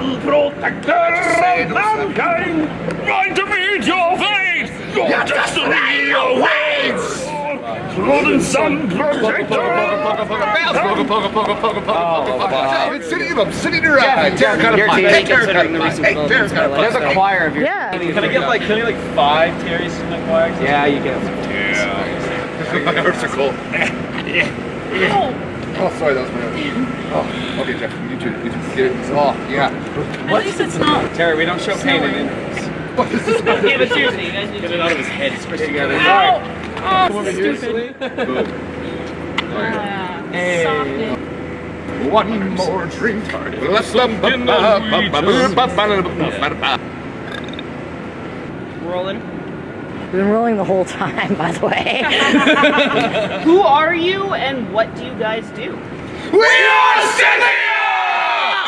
one protector of mankind, going to meet your fate. Your destiny awaits. Golden Sun Protector. It's sitting around. There's a choir of your. Yeah. Can I get like 5 Terrys in the choir? Yeah, you can. My hearts are cold. Oh, sorry, that was my own. Oh, okay, Jeff, you two get it. Oh, yeah. At least it's not. Terry, we don't show pain in it. What is this? Yeah, but seriously, you guys need Get to. it out of his head, squish together. Ow! Come Oh, over here, stupid. Boom. Hey. Soft. One more drink. Rolling. We've been rolling the whole time, by the way. Who are you and what do you guys do? We are Scythia!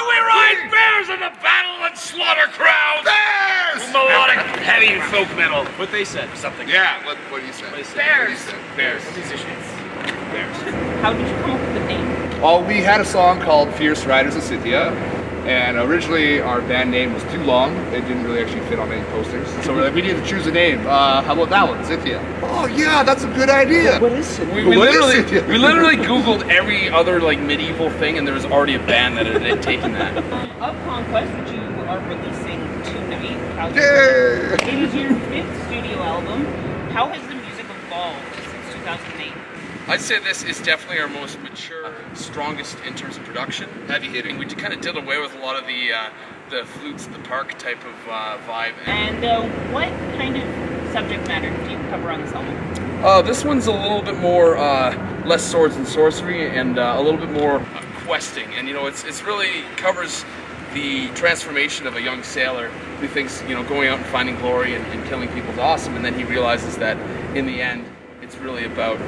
We ride bears in the battle and slaughter crowds! Bears! Melodic, heavy folk metal. What they said. Something. Yeah, what do you say? Bears. Bears. Musicians. Bears. How did you come up with the name? Well, we had a song called Fierce Riders of Scythia, and originally our band name was too long. It didn't really actually fit on any posters. So we're like, we need to choose a name. How about that one, Scythia? Oh yeah, that's a good idea. What is it? We literally Googled every other like medieval thing, and there was already a band that had taken that. Of Conquest, which you are releasing tonight. Yeah. It is your 5th studio album. How has the music evolved since 2008? I'd say this is definitely our most mature, strongest in terms of production. Heavy hitting. We kind of did away with a lot of the flutes, the park type of vibe. And what kind of subject matter do you cover on this album? This one's a little bit more less swords and sorcery, and a little bit more questing. And it's really covers the transformation of a young sailor who thinks going out and finding glory and killing people is awesome, and then he realizes that in the end it's really about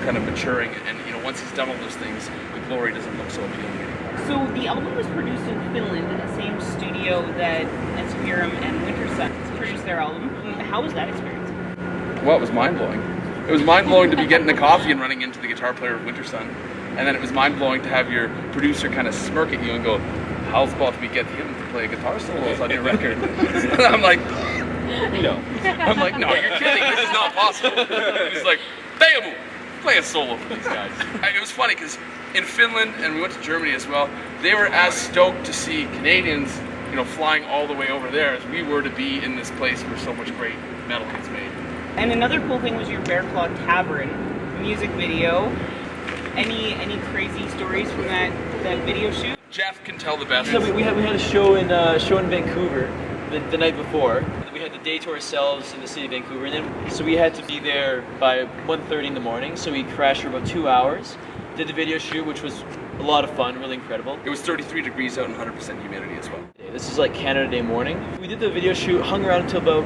kind of maturing, and once he's done all those things, the glory doesn't look so appealing anymore. So the album was produced in Finland, in the same studio that Esperum and Wintersun produced their album. How was that experience? Well, it was mind-blowing. It was mind-blowing to be getting a coffee and running into the guitar player of Wintersun, and then it was mind-blowing to have your producer kind of smirk at you and go, "How's about we get him to play a guitar solos on your record?" And I'm like, "No." I'm like, "No, you're kidding. This is not possible." He's like, "Damn, play a solo for these guys." It was funny because in Finland, and we went to Germany as well, they were as stoked to see Canadians, flying all the way over there as we were to be in this place where so much great metal gets made. And another cool thing was your Bear Claw Tavern music video. Any crazy stories from that video shoot? Jeff can tell the best. So we had a show in Vancouver the night before. We had the day to ourselves in the city of Vancouver, and then so we had to be there by 1:30 in the morning. So we crashed for about 2 hours. Did the video shoot, which was a lot of fun, really incredible. It was 33 degrees out and 100% humidity as well. This is like Canada Day morning. We did the video shoot, hung around until about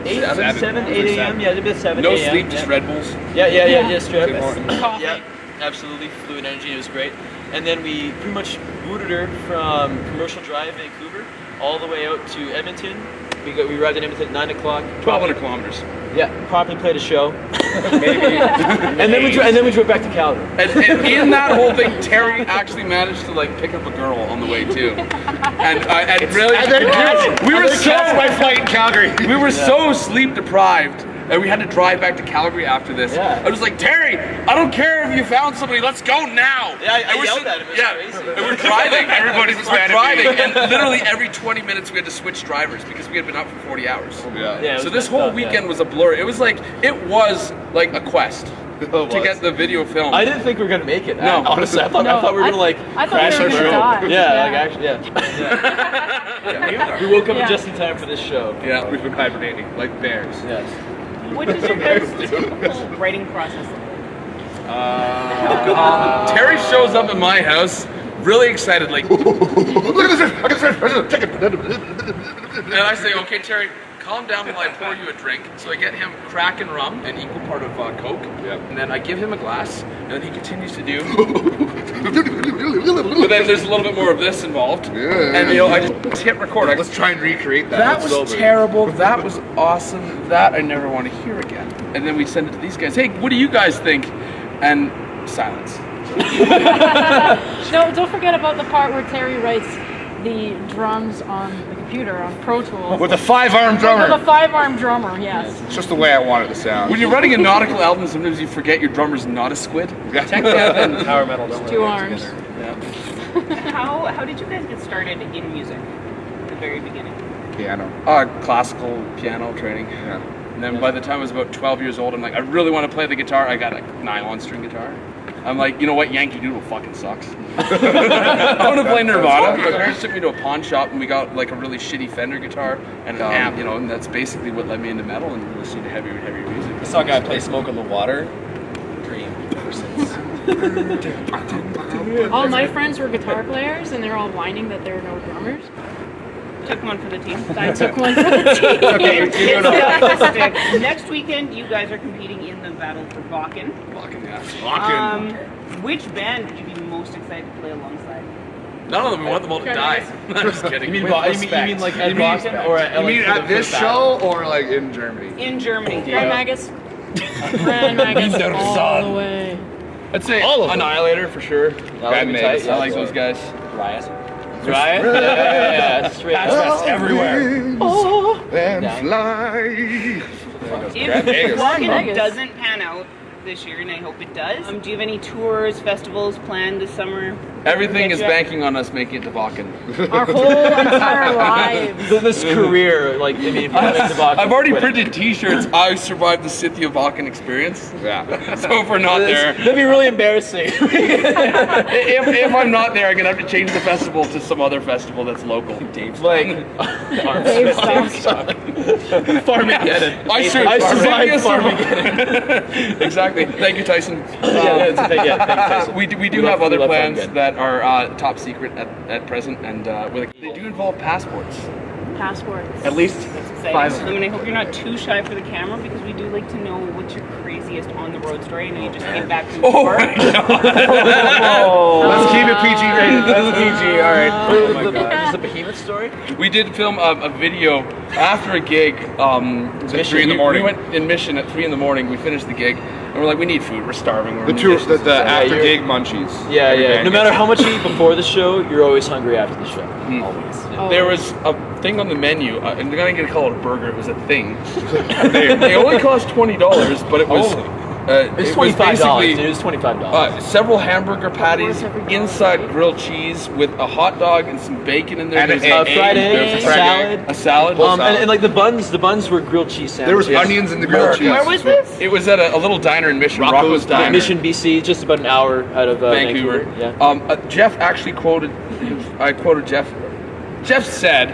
8 a.m. Yeah, about 7 No a.m. sleep, just Red Bulls. Yeah, straight up. Coffee. Yeah, absolutely, fluid energy. It was great. And then we pretty much booted her from Commercial Drive, Vancouver, all the way out to Edmonton. We arrived in Edmonton at 9 o'clock. 1,200 kilometers. Yeah, properly played a show. Maybe. and then we drove back to Calgary. And in that whole thing, Terry actually managed to pick up a girl on the way too. And really, we were so my flight in Calgary. We were so sleep deprived. And we had to drive back to Calgary after this. Yeah. I was like, "Terry, I don't care if you found somebody, let's go now." Yeah, I yelled at him. It was crazy. And we're driving. Everybody was mad at me. driving, and literally every 20 minutes we had to switch drivers because we had been up for 40 hours. Yeah, So this whole weekend was a blur. It was like a quest to get the video filmed. I didn't think we were gonna make it. No. Honestly, I thought we were gonna crash our show. Die. We woke up just in time for this show. Yeah, we've been hibernating like bears. Yes. What is your guys' typical writing process like? Terry shows up at my house, really excited, like, Look at this! and I say, "Okay, Terry, calm down while I pour you a drink." So I get him Kraken rum, an equal part of Coke, and then I give him a glass, and then he continues to do. But then there's a little bit more of this involved, and I just hit record. Let's try and recreate that. That was terrible. That was awesome. That I never want to hear again. And then we send it to these guys. Hey, what do you guys think? And silence. No, don't forget about the part where Terry writes, the drums on the computer on Pro Tools. With a 5-arm With drummer. a 5-arm drummer, yes. It's just the way I want it to sound. When you're running a nautical album, sometimes you forget your drummer's not a squid. Tech death and power metal don't Two work arms. together. How did you guys get started in music at the very beginning? Piano. Classical piano training. Yeah. And then by the time I was about 12 years old, I'm like, I really want to play the guitar. I got a nylon string guitar. I'm like, you know what? Yankee Doodle fucking sucks. I want to play Nirvana. My parents took me to a pawn shop and we got like a really shitty Fender guitar and an amp, you know, and that's basically what led me into metal and listening to heavier music. I saw a guy play Smoke on the Water. Dream ever since. All my friends were guitar players, and they're all whining that there are no drummers. Took one for the team. I took one for the team. Okay, you're doing all Next weekend, you guys are competing in the battle for Wacken. Wacken, yeah. Which band would you be most excited to play alongside? None of them. We want them all to die. I'm just kidding. You mean like Ed Wacken or You mean at this show or like in Germany? In Germany. Grand Magus. Grand Magus all the way. I'd say All of them. Annihilator for sure. Bad names. I like those guys. Riot. Riot? Yeah, straight That's everywhere. And Down. fly. If Vegas. Wacken Vegas. doesn't pan out this year, and I hope it does, do you have any tours, festivals planned this summer? Everything is Get you- banking on us making it to Wacken. Our whole entire lives. This career, like, I mean, if you haven't to Wacken, I've already quit. printed T-shirts. I survived the Scythia Wacken experience. Yeah. So if we're not there, That'd be really embarrassing. if I'm not there, I'm gonna have to change the festival to some other festival that's local. Dave's like, Dave Stump. Farmageddon. I survived Farmageddon. Exactly. Thank you, Tyson. Thank you, Tyson. We do We have love- other we love plans Farmageddon. that are top secret at present, and they do involve passports. Passports. At least Exciting. 5. I mean, I hope you're not too shy for the camera because we do like to know what's your craziest on the road story. I know you just came back from Oh tour. my God. Let's keep it PG rated. That's PG, alright. Oh my God. Is this a behemoth story? We did film a video after a gig. at 3 in the morning. We went in Mission at 3 in the morning. We finished the gig, and we're like, we need food. We're starving. We're The on tour, missions. the after you're- gig munchies. Yeah, Every yeah. band No matter gets how much you eat before the show, you're always hungry after the show. Always. Oh. There was a thing on the menu, and I'm not gonna call it a burger. It was a thing. They only cost $20, but it was. It was $25. basically, Dude, it was $25. several hamburger patties, every dollar. inside grilled cheese with a hot dog and some bacon in there. And There's an egg. Fried There's egg, a fried salad. egg. a salad. And like the buns were grilled cheese There was sandwiches. onions in the grilled cheese. Where was this? It was at a little diner in Mission, Rocco's Rocco's Diner. Mission, BC, just about an hour out of Vancouver. Yeah. Jeff actually quoted. I quoted Jeff. Jeff said,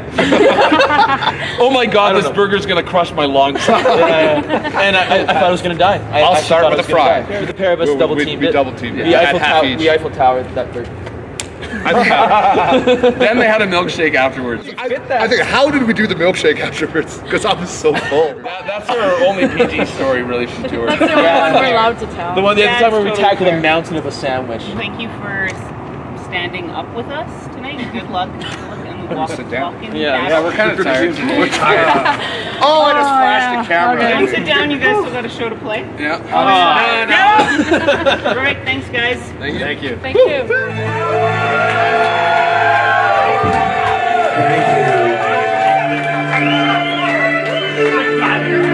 "Oh my God, this burger's gonna crush my lungs." And I thought I was gonna die. I'll actually start thought I with was a fry. gonna die. The pair of us We double teamed it. double teamed it. The At half each. Eiffel Tower. That burger. Then they had a milkshake afterwards. I think, how did we do the milkshake afterwards? Because I was so full. That's our only PG story really from tour. That's the only one we're allowed to tell. The one the Yeah, other time where we it's tackled totally a mountain of a sandwich. Thank you for standing up with us tonight. Good luck. And walk, Sit down. walking Yeah, back. yeah, We're kind of tired. We're tired. Oh, I just flashed the camera. Okay. Don't sit down. You guys still got a show to play. Yeah. All right. Thanks, guys. Thank you. Thank you. Thank you.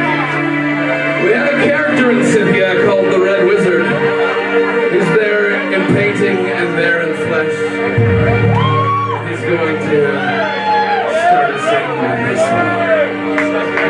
We have a character in Scythia called the Red Wizard. He's there in painting and there in flesh. He's going to start singing this song.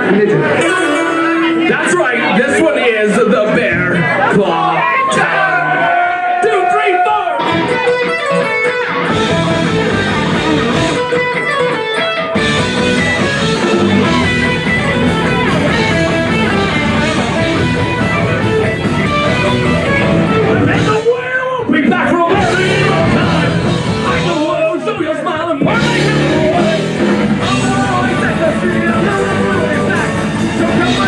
That's right, this one is the Bear Claw Tavern. 2, 3, 4. And the world will be back for a very long time. I know world, show your smile and work away. So come on,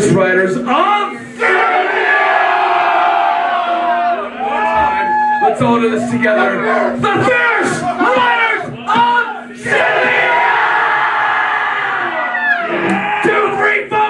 Fierce Riders of Scythia! One more time. Let's all do this together. The Fierce Riders of Scythia! 2, 3, 4!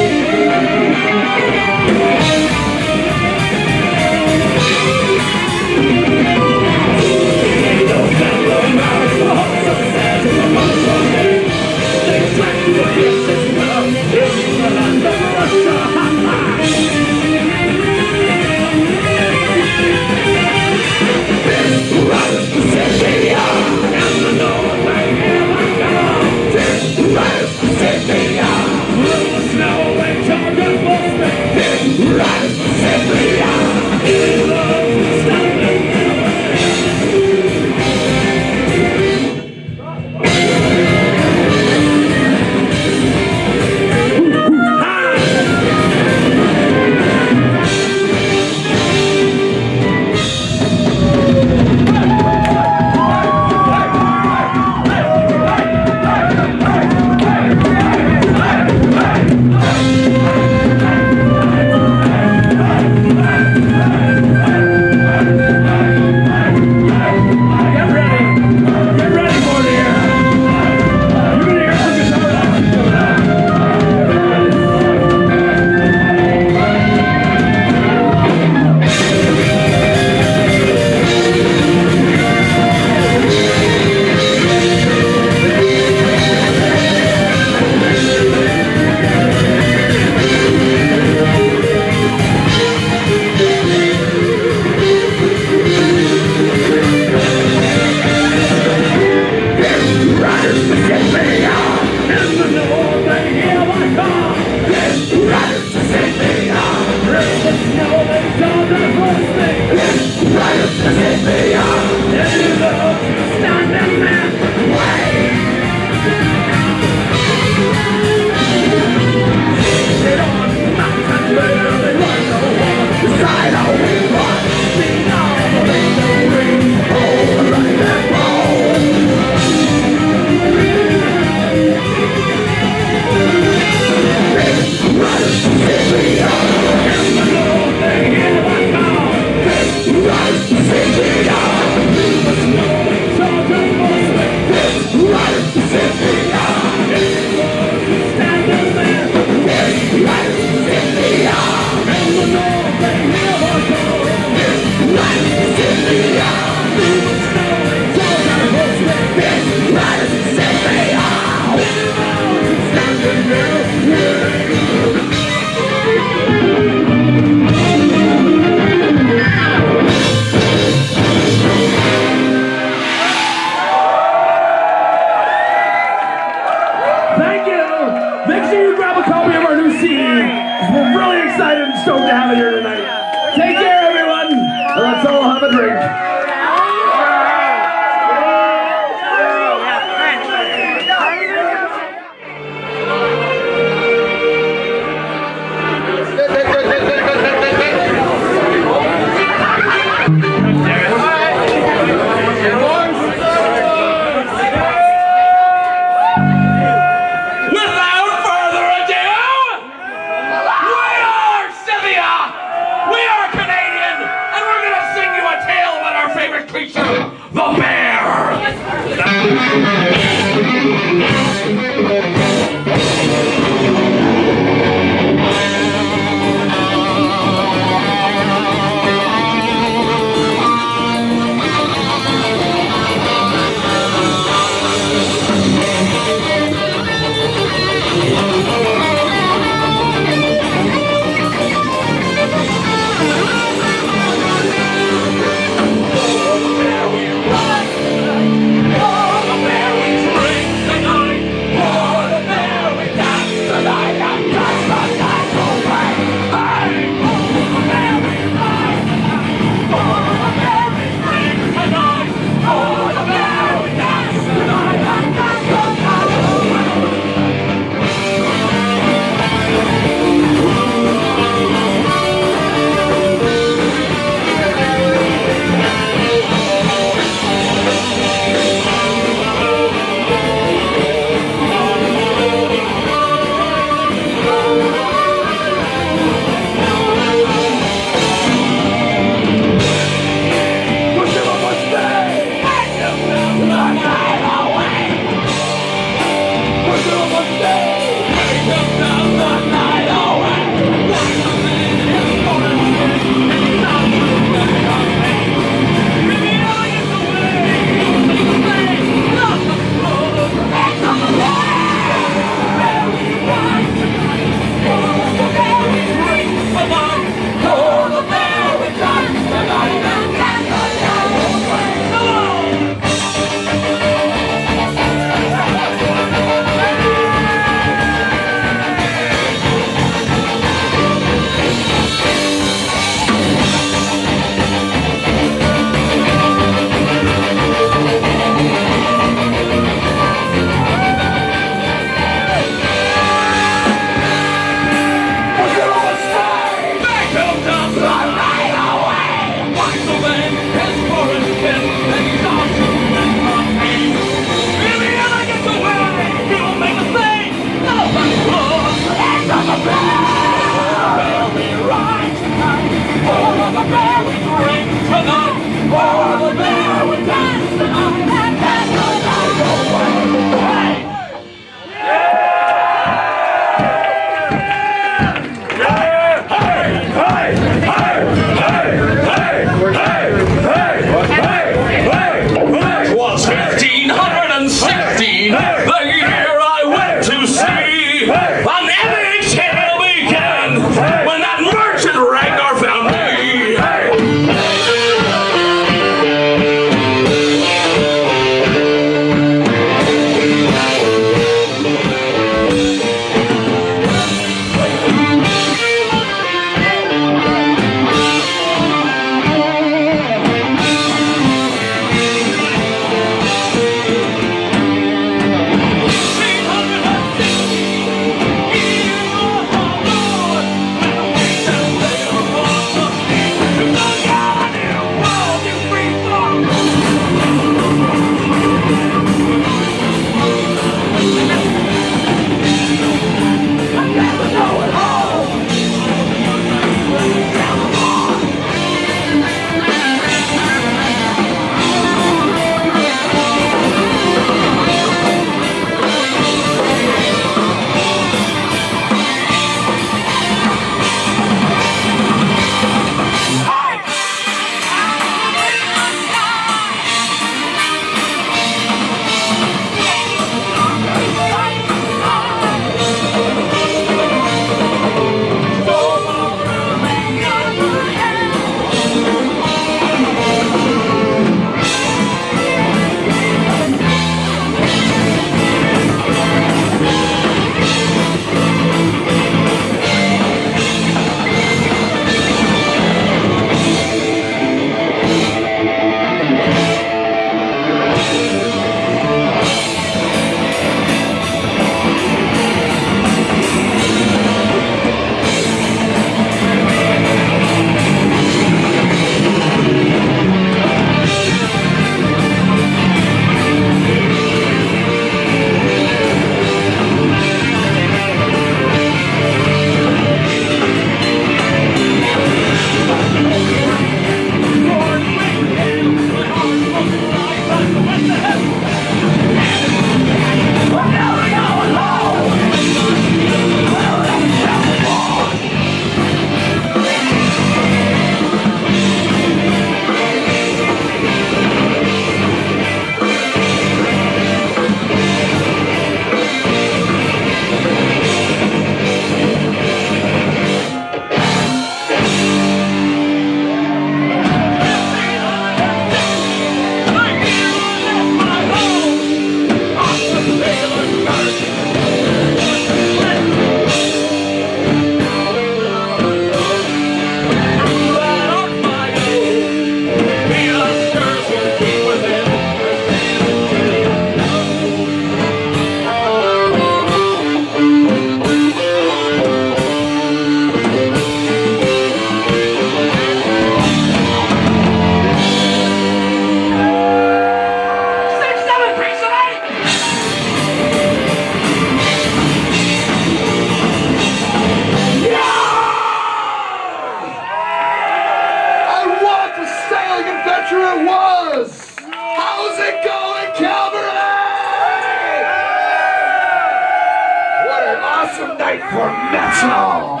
tonight for metal.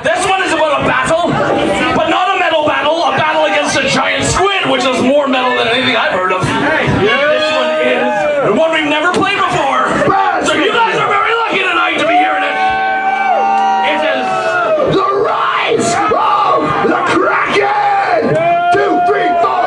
This one is about a battle, but not a metal battle, a battle against a giant squid, which is more metal than anything I've heard of. This one is one we've never played before. So you guys are very lucky tonight to be hearing it. It is the rise of the Kraken! 2, 3, 4.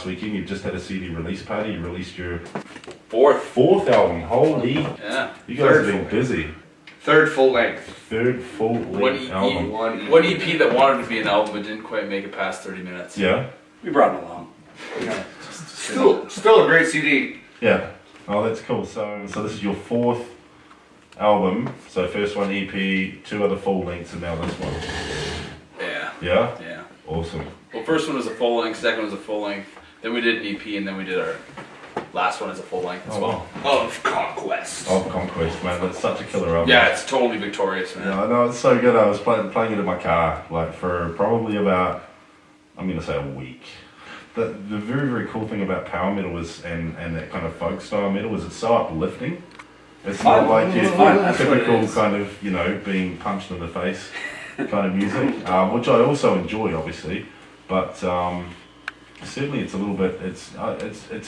last weekend. You've just had a CD release party. You released your Fourth album. Holy. Yeah. You guys have been busy. Third full length. Third full length album. One EP that wanted to be an album but didn't quite make it past 30 minutes. Yeah. We brought it along. Still a great CD. Yeah. Oh, that's cool. So this is your fourth album. So first one EP, two other full lengths, and now this one. Yeah. Yeah? Yeah. Awesome. Well, first one was a full length, second was a full length, then we did an EP, and then we did our last one as a full length as well. Of Conquest. Of Conquest, man. That's such a killer album. Yeah, it's totally victorious, man. Yeah, I know, it's so good. I was playing it in my car, like for probably about, I'm going to say a week. The very, very cool thing about power metal is, and that kind of folk style metal is it's so uplifting. It's not like your typical kind of, you know, being punched in the face kind of music, which I also enjoy, obviously. But certainly it's a little bit, it's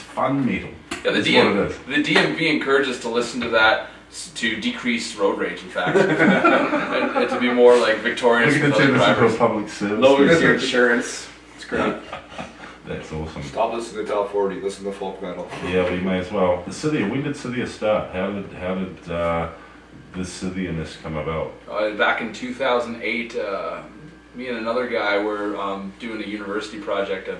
fun metal. Yeah, the DMV encourages us to listen to that to decrease road rage, in fact. and to be more like victorious. We're going to turn this into a public service. Lower your insurance. It's great. That's awesome. Stop listening to Top 40, listen to folk metal. Yeah, we may as well. Scythia, when did Scythia start? How did this Scythianess come about? Back in 2008, me and another guy were doing a university project, a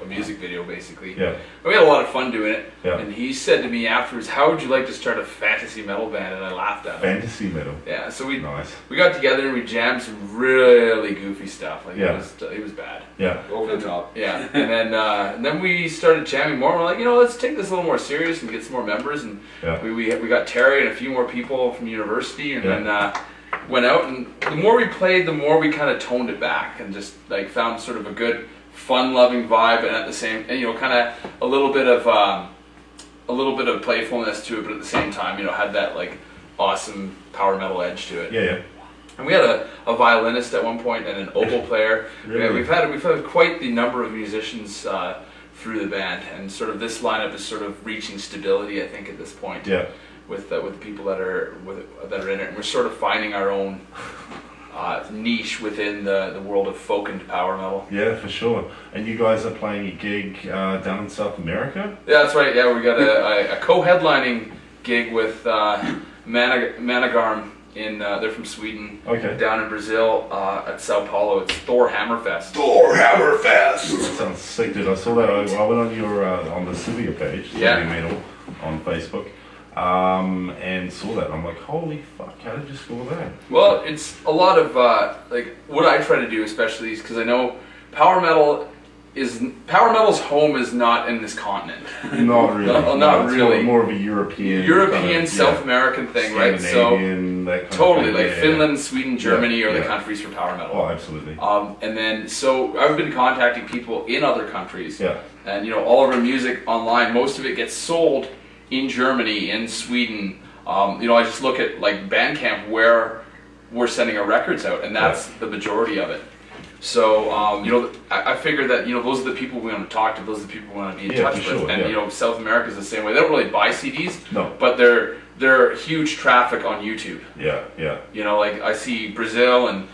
music video basically. Yeah. And we had a lot of fun doing it. Yeah. And he said to me afterwards, "How would you like to start a fantasy metal band?" And I laughed at him. Fantasy metal. Yeah. So we Nice. we got together and we jammed some really goofy stuff. Like Yeah. it was bad. Yeah. Over the top. Yeah. And then we started jamming more. And we're like, let's take this a little more serious and get some more members. And Yeah. we got Terry and a few more people from university, and Yeah. then went out, and the more we played, the more we kind of toned it back and just like found sort of a good, fun-loving vibe, and at the same, and kind of a little bit of playfulness to it, but at the same time, had that like awesome power metal edge to it. Yeah, yeah. And we had a violinist at one point and an oboe player. Really? Yeah, we've had quite the number of musicians through the band, and sort of this lineup is sort of reaching stability, I think, at this point. Yeah. With the people that are in it, and we're sort of finding our own niche within the world of folk and power metal. Yeah, for sure. And you guys are playing a gig down in South America? Yeah, that's right. Yeah, we got a co-headlining gig with Managarm they're from Sweden. Okay. Down in Brazil at Sao Paulo. It's Thor Hammerfest. That sounds sick, dude. I saw that. I went on your on the Scythia page, Yeah. Scythia Metal, on Facebook. And saw that. I'm like, holy fuck, how did you score that? Well, it's a lot of like what I try to do, especially is because I know power metal's home is not in this continent. Not really. No, not it's really. More of a European kind of, South American thing, right? So Scandinavian, that kind totally, of thing. like Yeah, Finland, Sweden, Germany are the yeah. countries for power metal. Oh, absolutely. And then so I've been contacting people in other countries. Yeah. And all of our music online, most of it gets sold in Germany, in Sweden. I just look at like Bandcamp where we're sending our records out, and that's the majority of it. So I figure that those are the people we want to talk to, those are the people we want to be in touch with, sure, and South America is the same way. They don't really buy CDs, No. but they're huge traffic on YouTube. Yeah, yeah. Like I see Brazil and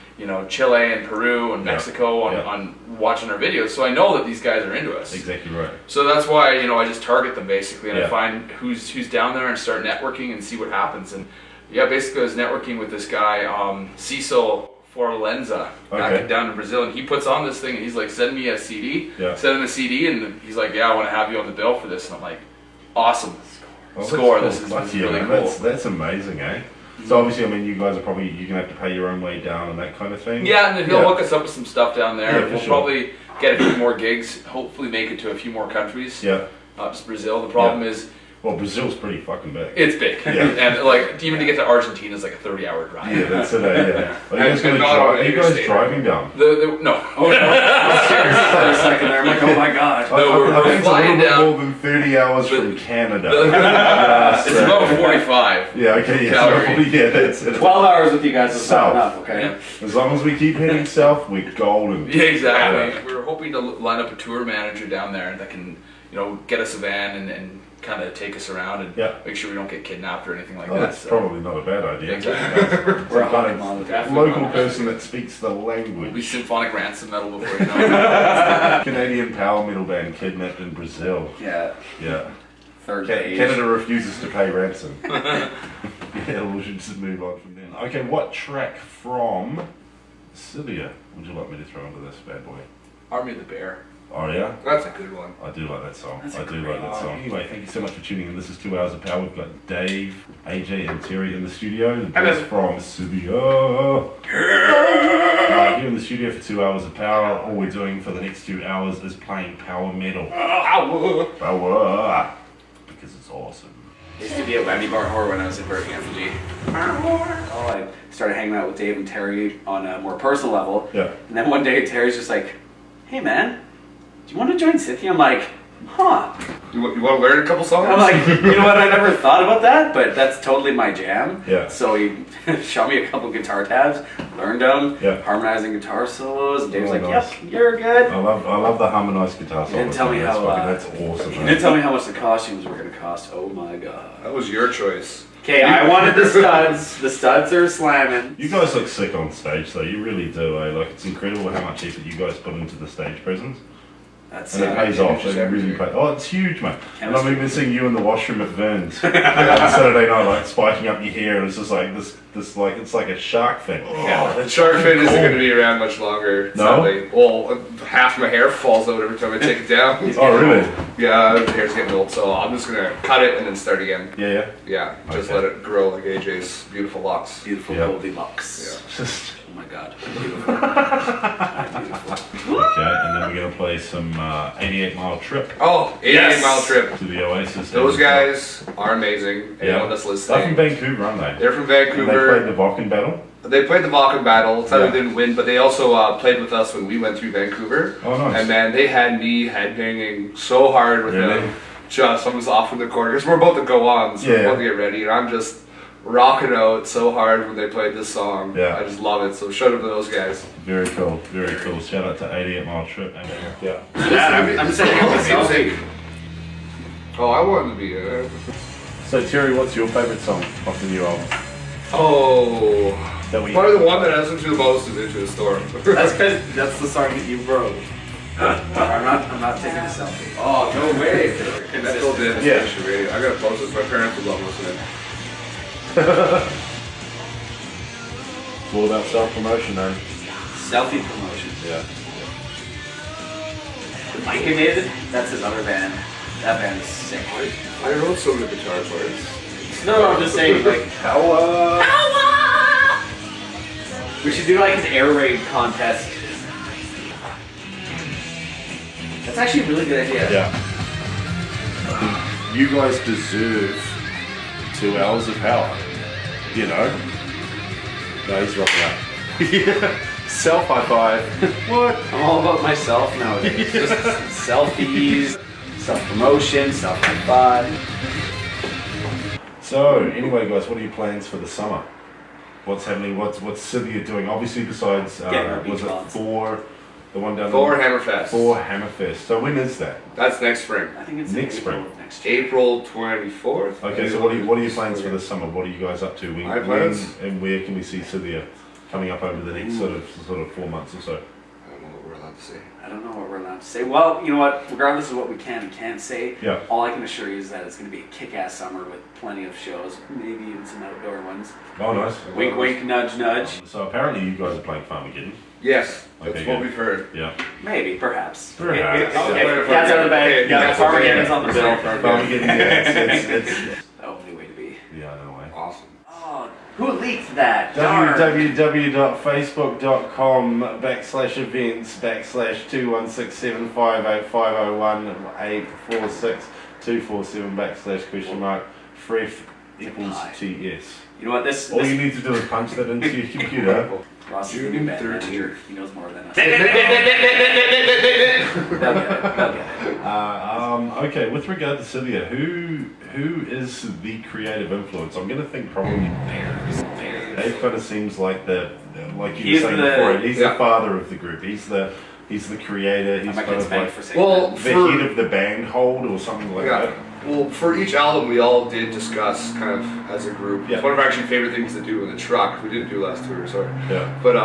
Chile and Peru and Mexico on watching our videos, so I know that these guys are into us. Exactly right. So that's why I just target them basically, and I Yeah. find who's down there and start networking and see what happens. And basically I was networking with this guy, Cecil Forlenza, back down in Brazil, and he puts on this thing and he's like, send me a CD, send him a CD, and he's like, yeah, I want to have you on the bill for this, and I'm like, awesome, Well, score, that's this cool. is Yeah, really man, cool. That's amazing, eh? So obviously, I mean, you guys are probably, you're going to have to pay your own way down and that kind of thing? Yeah, and then he'll hook us up with some stuff down there. Yeah, for We'll sure. probably get a few more gigs, hopefully make it to a few more countries. Yeah. Not just Brazil. The problem is, well, Brazil's pretty fucking big. it's big. Yeah. And like, even to get to Argentina is like a 30-hour drive. Yeah, that's it, yeah. Are you guys, And not on are you guys driving down? No. For a second there, I'm like, oh my god. No, we're I think it's a flying little down. bit more than 30 hours from Canada. It's about 45. Yeah, okay, yeah. Calgary. Yeah, that's it. 12 hours with you guys is South. not enough, okay? Yeah. As long as we keep heading south, we're golden. Yeah, exactly. We were hoping to line up a tour manager down there that can, get us a van and kind of take us around and Yeah. make sure we don't get kidnapped or anything like Oh, that. that's probably not a bad idea. Exactly. We're a kind Definitely of local not. person that speaks the We'll be language. symphonic ransom metal before you know it. Canadian power metal band kidnapped in Brazil. Yeah. Yeah. Third page. Canada refuses to pay ransom. Yeah, we should just move on from then. Okay, what track from Scythia would you like me to throw into this bad boy? Army of the Bear. Oh yeah? That's a good one. I do like that song. That's I a do great like that song. song. Anyway, thank you so much for tuning in. This is 2 Hours of Power. We've got Dave, AJ, and Terry in the studio. The boys from Scythia. Here in the studio for 2 hours of power. All we're doing for the next 2 hours is playing power metal. Power! Because it's awesome. I used to be a whammy bar whore when I was in Berkeley Refugee. Oh, I started hanging out with Dave and Terry on a more personal level. Yeah. And then one day Terry's just like, hey man, do you want to join Scythia? I'm like, huh. You want to learn a couple songs? I'm like, you know what, I never thought about that, but that's totally my jam. Yeah. So he showed me a couple guitar tabs, learned them, Yeah. harmonizing guitar solos, and Dave's Oh, like, nice. yep, you're good. I love the harmonized guitar solo. You didn't tell me that's how, that's awesome. You man. didn't tell me how much the costumes were going to cost. Oh my god. That was your choice. Okay, I wanted the studs. The studs are slamming. You guys look sick on stage, though. You really do, eh? Like, it's incredible how much effort you guys put into the stage presence. That's And it pays off. It really pays. Oh, it's huge, mate. And I've even seen you in the washroom at Vern's on Saturday night, like spiking up your hair, and it's just like this like it's like a shark fin. Yeah, the shark fin isn't going to be around much longer. No? Sadly. Well, half my hair falls out every time I take it down. Oh, really? Yeah, the hair's getting old, so I'm just going to cut it and then start again. Yeah. Yeah, just Okay. let it grow like AJ's beautiful locks. Beautiful Yeah. Goldilocks. Yeah. Just Oh my god. Beautiful. Beautiful. okay, and then we're gonna play some 88 Mile Trip Oh, 88 Mile Trip. to the Oasis. Those guys are amazing. Anyone that's They're from listening. Vancouver, aren't they? They're from And they Vancouver. played the Wacken battle. They played the Wacken battle. Sadly, Yeah. didn't win, but they also played with us when we went through Vancouver. Oh, nice. And man, they had me headbanging so hard with Really? them. Just I was off in the corner because we're about to go on, so Yeah. we're about to get ready, and I'm just rocking out so hard when they played this song. Yeah. I just love it. So shout out to those guys. Very cool, very cool. Shout out to 88 Mile Trip. And, yeah. I'm sitting here with Music. Oh, I wanted to be. So Terry, what's your favourite song off the new album? Oh, That we probably the one that I listen to the most is Into the Storm. That's because that's the song that you wrote. I'm not taking a selfie. Oh, no way. And that's all dead. Yeah. I gotta post this. My parents would love listening. It's all about self-promotion, man. Selfie promotion. Yeah. Myconated? That's another band. That band is sick. I wrote some of the guitar parts. No, I'm just saying, like, we should do like an air raid contest. That's actually a really good idea. Yeah. You guys deserve 2 hours of power. You know? No, he's rocking out. Yeah. Self high five. What? I'm all about myself nowadays. Just selfies, self-promotion, self-high-five. So, anyway, guys, what are your plans for the summer? What's happening? What's Scythia doing? Obviously, besides, Getting our beach was it balls. the one down For Hammerfest. For Hammerfest. So when is that? That's next spring. I think it's Next April spring. of next year. April 24th. Okay, so what are your plans for the summer? What are you guys up to? My plans? And where can we see Scythia coming up over the next sort of 4 months or so? I don't know what we're allowed to say. I don't know what we're allowed to say. Well, you know what? Regardless of what we can and can't say, Yeah. all I can assure you is that it's going to be a kick-ass summer with plenty of shows, maybe even some outdoor ones. Oh, nice. Wink, wink, nudge, nudge. So apparently you guys are playing Farmageddon. Yes, that's Okay, what good. we've heard. Yeah. Maybe, perhaps. Perhaps. That's out of the bag. Yeah, Farmageddon's on the bill. Farmageddon, yeah. It's The only way to be. yeah, no way. Awesome. Oh, who leaked that? Darn. www.facebook.com/events/216758551846247 fref equals TS. You know what? This. All you need to do is punch that into your computer. Ross is a new June band 13th. manager. He knows more than us. They'll get it. They'll get it. Okay, with regard to Scythia, who is the creative influence? I'm going to think probably Bears. Dave kind of seems like like you He's were saying the- before, he's yeah. the father of the group. He's the creator. I He's might kind get of spanked like for saying Well, that. the head of the band hold or something like Yeah. that. Well, for each album, we all did discuss kind of as a group. Yeah. It's one of our actually favorite things to do in the truck. We didn't do last tour, sorry. Yeah. But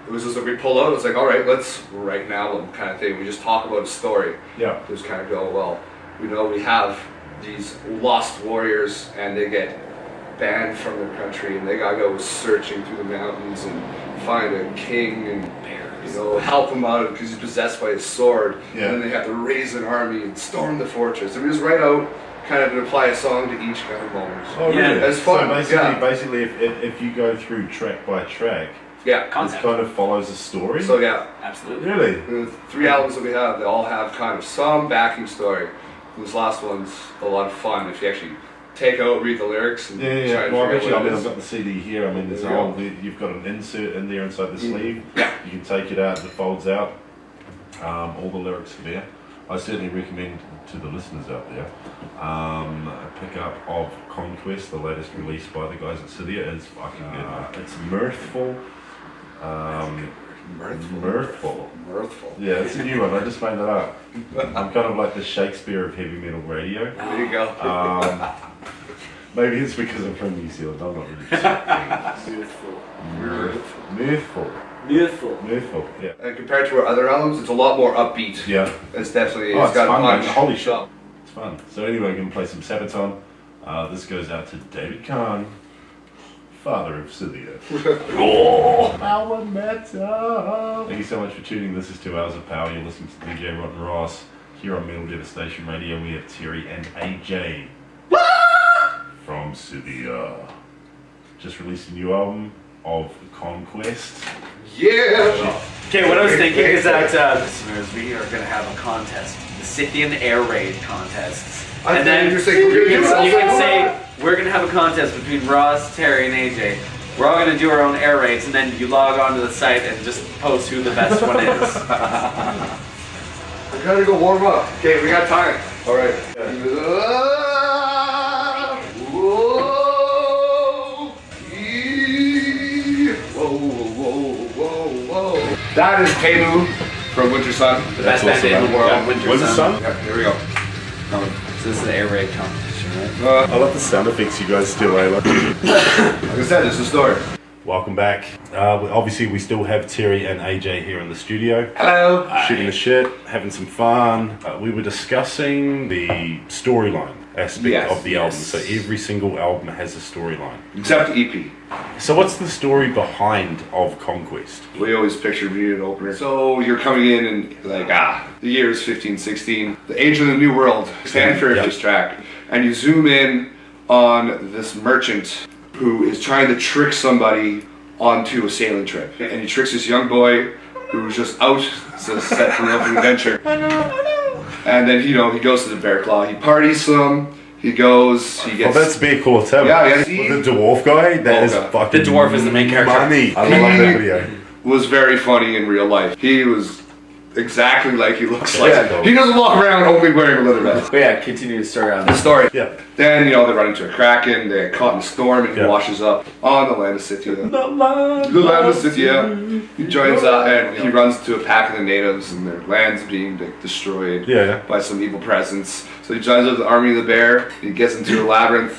it was just like we pull out. It's like, all right, let's write an album kind of thing. We just talk about a story. Yeah. Just kind of go, well, we know we have these lost warriors, and they get banned from their country, and they gotta go searching through the mountains and find a king and help him out because he's possessed by his sword. Yeah. And then they have to raise an army and storm the fortress. And we just write out kind of and apply a song to each kind of moment. Oh, really? It's fun. So basically, if you go through track by track, yeah, it kind of follows a story. So yeah, absolutely. Really? The 3 albums that we have, they all have kind of some backing story. This last one's a lot of fun if you actually take out, read the lyrics, and try and Well, figure actually, out what it I've is. got the CD here. I mean, there's There you go. you've got an insert in there inside the sleeve. Yeah. You can take it out, it folds out. All the lyrics are there. I certainly recommend to the listeners out there a pickup of Conquest, the latest release by the guys at Scythia. It's fucking good. It's mirthful. Mirthful. Yeah, it's a new one. I just made that up. I'm kind of like the Shakespeare of heavy metal radio. There you go. Maybe it's because I'm from New Zealand. I'm not really Mirthful. Yeah. And compared to our other albums, it's a lot more upbeat. Yeah. It's definitely, Oh, it's got fun, a punch. man. Holy shit. It's fun. So anyway, we're going to play some Sabaton. This goes out to David Kahn, father of Scythia. Power metal. Thank you so much for tuning in. This is 2 hours of power. You're listening to DJ Rotten Ross here on Metal Devastation Radio. We have Terry and AJ from Scythia. Just released a new album of Conquest. Yeah! Okay, what I was thinking is that, listeners, we are going to have a contest. The Scythian Air Raid contest. And then you can say, we're going to have a contest between Ross, Terry, and AJ. We're all going to do our own air raids, and then you log on to the site and just post who the best one is. We gotta go warm up. Okay, we got time. All right. Whoa. That is KAJE from Winter Sun. The best band in the world, Yeah. Winter Sun. Yeah, here we go. So this is an air raid competition, right? I love the sound effects you guys still like. Like I said, it's the story. Welcome back. Obviously, we still have Terry and AJ here in the studio. Hello. Shooting the shit, having some fun. We were discussing the storyline aspect of the album. So every single album has a storyline. Except the EP. So what's the story behind of Conquest? We always pictured reading an opener. So you're coming in and like, the year is 1516, the age of the new world, fanfare of this track. And you zoom in on this merchant who is trying to trick somebody onto a sailing trip. And he tricks this young boy who's just out, set for an adventure. And then, he goes to the Bear Claw, he parties some, he gets... Oh, that's Bear Claw too. Yeah. With the dwarf guy, that is fucking The dwarf is the main character. Money. I love that video. Was very funny in real life. He was exactly like he looks like. Yeah. He doesn't walk around only wearing a leather vest. But yeah, continue the story on The this. story. Yeah. Then, they run into a kraken, they get caught in a storm, and he washes up on the land of Scythia. The land of Scythia. He joins and he runs into a pack of the natives, and their land's being destroyed by some evil presence. So he joins up the army of the bear, he gets into a labyrinth,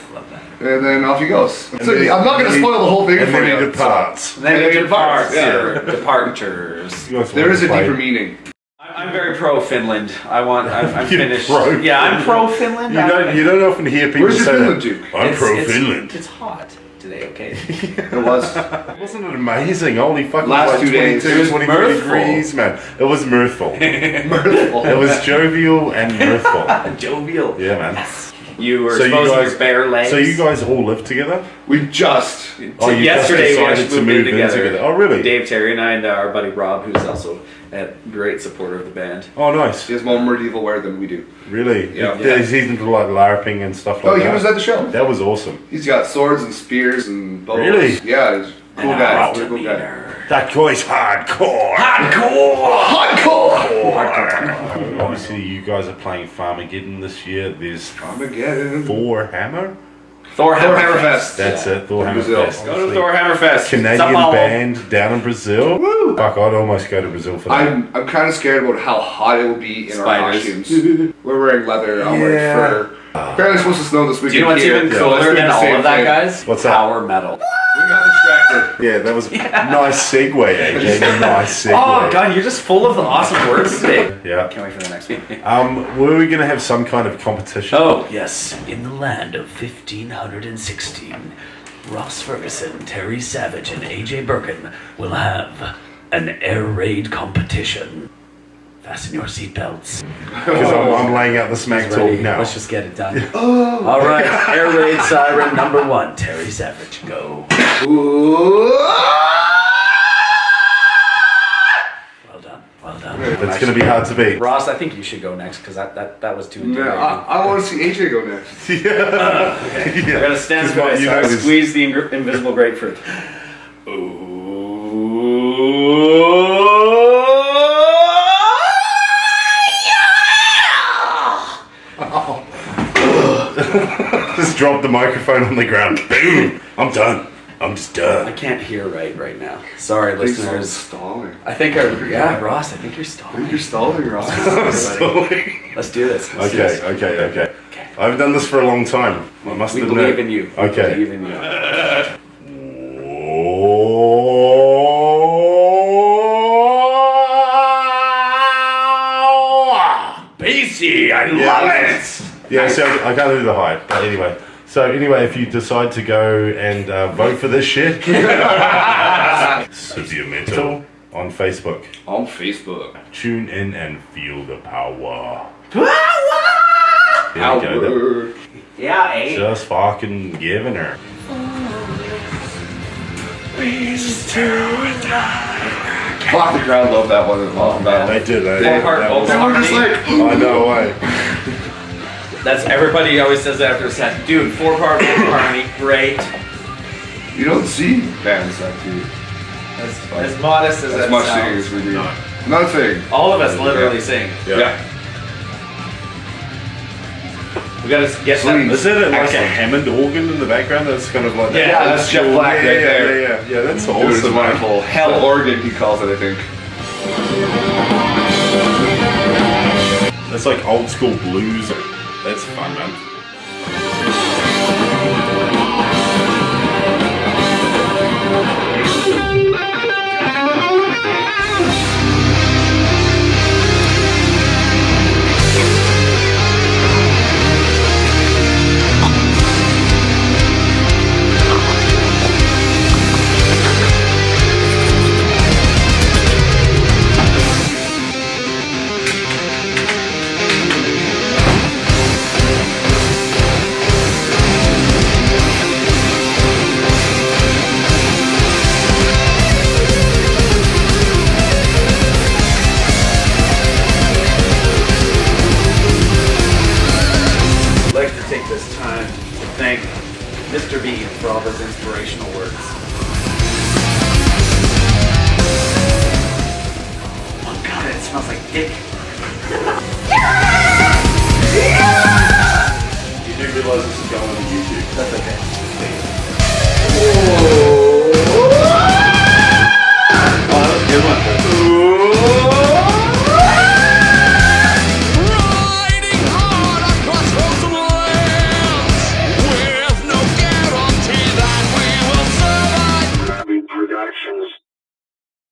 and then off he goes. So I'm not going to spoil the whole thing for you. He departs. Then he departs. Yeah. Departures. There is a deeper meaning. I'm very pro Finland. I'm finished. pro Yeah, I'm pro Finland. You don't often hear people Where's your say Finland, that. Duke? I'm pro Finland. It's hot today, okay? It was. Wasn't it amazing? Holy fucking Last 2 days. It was 23 degrees, man. It was mirthful. Mirthful. It was jovial and mirthful. Jovial. Yeah, man. You were exposing your bare legs. So you guys all live together? We just. Yesterday we actually moved in together. Oh, really? Dave, Terry, and I, and our buddy Rob, who's also a great supporter of the band. Oh, nice. He has more medieval wear than we do. Really? Yeah. He's into like LARPing and stuff like that. Oh, he was at the show. That was awesome. He's got swords and spears and bows. Really? Yeah, he's a cool guy. Really cool guy. That guy's hardcore. Hardcore! Obviously, you guys are playing Farmageddon this year. There's Farmageddon. Thor Hammer. Thor Hammerfest. That's it. Thor Brazil. Hammerfest. Go to Thor Hammerfest. Canadian Sao Paulo. band down in Brazil. Woo! Fuck, I'd almost go to Brazil for that. I'm kind of scared about how hot it will be in our Spiders. costumes. We're wearing leather, I'm wearing fur. Apparently, it's supposed to snow this weekend. Do you know what's here. even Yeah, cooler let's do than the all same of that, thing. guys? What's that? Power metal. We got distracted. Yeah, that was a nice segue, AJ. Nice segue. Oh god, you're just full of the awesome words today. Yeah. Can't wait for the next one. Were we going to have some kind of competition? Oh, yes. In the land of 1516, Ross Ferguson, Terry Savage, and AJ Birkin will have an air raid competition. Fasten your seatbelts. Because I'm laying out the smack talk now. Let's just get it done. All right, air raid siren number 1, Terry Savage, go. Well done. It's going to be hard to beat. Ross, I think you should go next because that was too intimidating. Yeah, I want to see AJ go next. I gotta stand Just what still. you So I noticed. squeeze the invisible grapefruit. Just drop the microphone on the ground. Boom! I'm done. I'm just I done. can't hear right now. Sorry, He's listeners. stalling. I think Ross, I think you're stalling. You're stalling, Ross. Let's do this. Let's do this. Okay. I haven't done this for a long time. I must We admit. believe in you. We Okay. believe in you. Basie, I love it. Yeah, so I can't do the high. But anyway. So anyway, if you decide to go and vote for this shit, Scythia Metal on Facebook. On Facebook. Tune in and feel the power. There we go. Yeah, eh? Just fucking giving her. Fuck, the crowd loved that one. They did. They were just like, I know why. That's everybody always says that after a set. Dude, 4-part vocal harmony, great. you don't see bands that do As modest as as that much singing sounds. as we do. Another thing. All of us literally sing. Yeah. We gotta get Please. Is that like Okay. a Hammond organ in the background? That's kind of like that. Yeah, that's Jeff Black right there. Yeah, that's Dude, it's awesome. wonderful. Hell organ, he calls it, I think. That's like old school blues. That's fun, man. I'd like to take this time to thank Mr. B for all those inspirational words. Oh god, it smells like dick. You do realize this is going on YouTube. That's okay. Oh, that was a good one. Riding hard across frozen lands with no guarantee that we will survive. Productions.